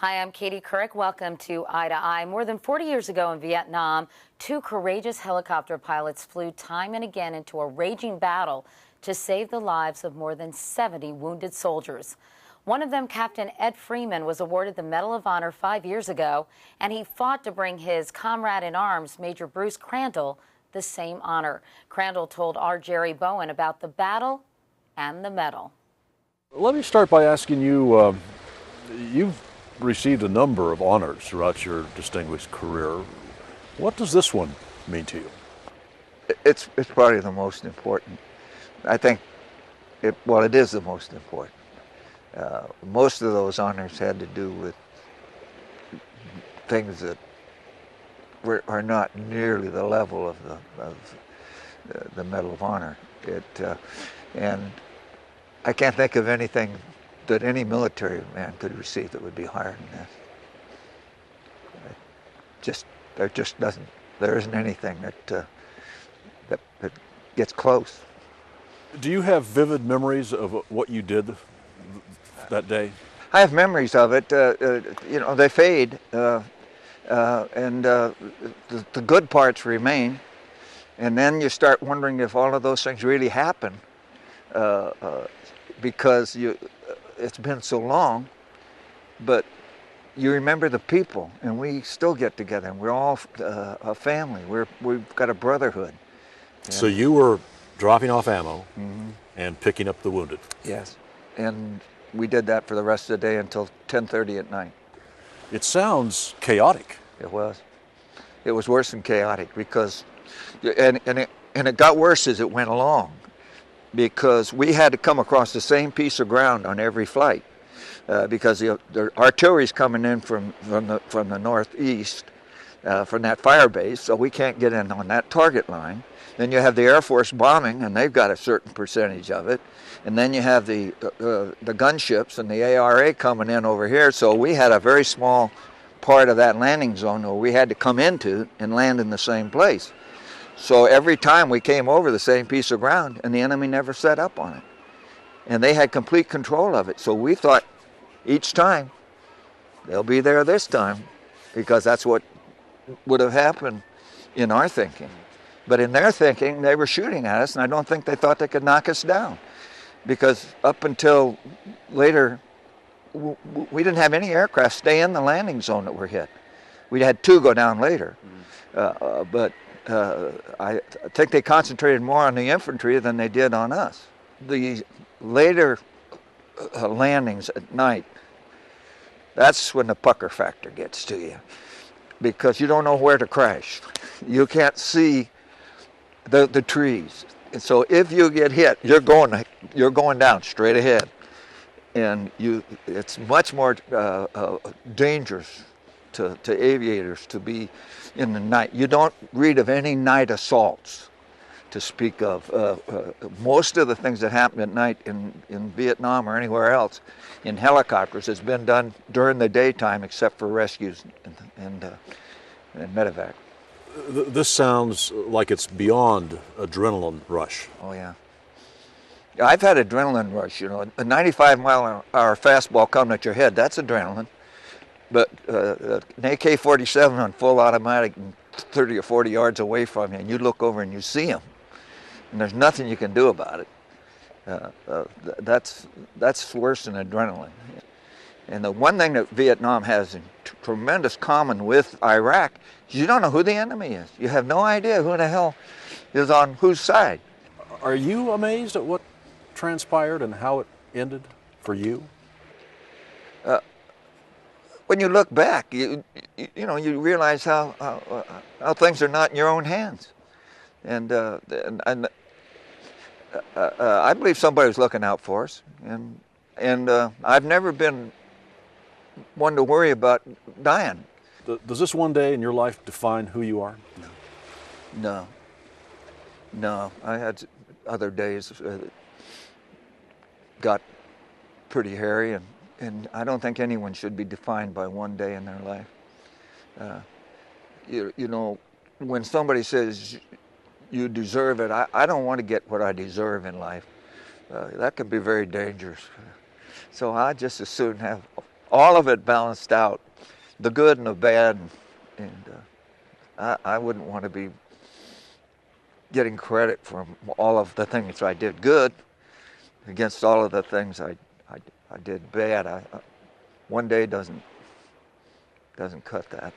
Hi, I'm Katie Couric. Welcome to Eye to Eye. More than 40 years ago in Vietnam, two courageous helicopter pilots flew time and again into a raging battle to save the lives of more than 70 wounded soldiers. One of them, Captain Ed Freeman, was awarded the Medal of Honor 5 years ago, and he fought to bring his comrade in arms, Major Bruce Crandall, the same honor. Crandall told our Jerry Bowen about the battle and the medal. Let me start by asking you, you've received a number of honors throughout your distinguished career. What does this one mean to you? It's probably the most important. I think, it is the most important. Most of those honors had to do with things that are not nearly the level of the Medal of Honor. And I can't think of anything that any military man could receive that would be higher than this. There isn't anything that gets close. Do you have vivid memories of what you did that day? I have memories of it. They fade, and the good parts remain, and then you start wondering if all of those things really happen, because it's been so long. But you remember the people, and we still get together, and we're all a family. We've got a brotherhood. So you were dropping off ammo and picking up the wounded. Yes, and we did that for the rest of the day until 10:30 at night. It sounds chaotic. It was. It was worse than chaotic, because, and it got worse as it went along, because we had to come across the same piece of ground on every flight, because the artillery's coming in from the northeast, from that fire base, so we can't get in on that target line. Then you have the Air Force bombing, and they've got a certain percentage of it. And then you have the gunships and the ARA coming in over here. So we had a very small part of that landing zone where we had to come into and land in the same place. So every time we came over the same piece of ground, and the enemy never set up on it. And they had complete control of it. So we thought each time, they'll be there this time, because that's what would have happened in our thinking. But in their thinking, they were shooting at us, and I don't think they thought they could knock us down. Because up until later, we didn't have any aircraft stay in the landing zone that were hit. We had two go down later. But I think they concentrated more on the infantry than they did on us. The later landings at night, that's when the pucker factor gets to you, because you don't know where to crash. You can't see the trees. And so if you get hit, you're going down straight ahead, and it's much more dangerous to aviators to be in the night. You don't read of any night assaults to speak of. Most of the things that happen at night in Vietnam or anywhere else in helicopters has been done during the daytime, except for rescues and medevac. This sounds like it's beyond adrenaline rush. Oh, yeah. I've had adrenaline rush, a 95-mile-an-hour fastball coming at your head, that's adrenaline. But an AK-47 on full automatic 30 or 40 yards away from you, and you look over and you see them, and there's nothing you can do about it. That's worse than adrenaline. And the one thing that Vietnam has in tremendous common with Iraq is you don't know who the enemy is. You have no idea who the hell is on whose side. Are you amazed at what transpired and how it ended for you? When you look back, you realize how things are not in your own hands, and I believe somebody was looking out for us, and I've never been one to worry about dying. Does this one day in your life define who you are? No. I had other days that got pretty hairy, and I don't think anyone should be defined by one day in their life. When somebody says you deserve it, I don't want to get what I deserve in life. That could be very dangerous. So I just as soon have all of it balanced out, the good and the bad, and I wouldn't want to be getting credit for all of the things I did good against all of the things I did bad. One day doesn't cut that.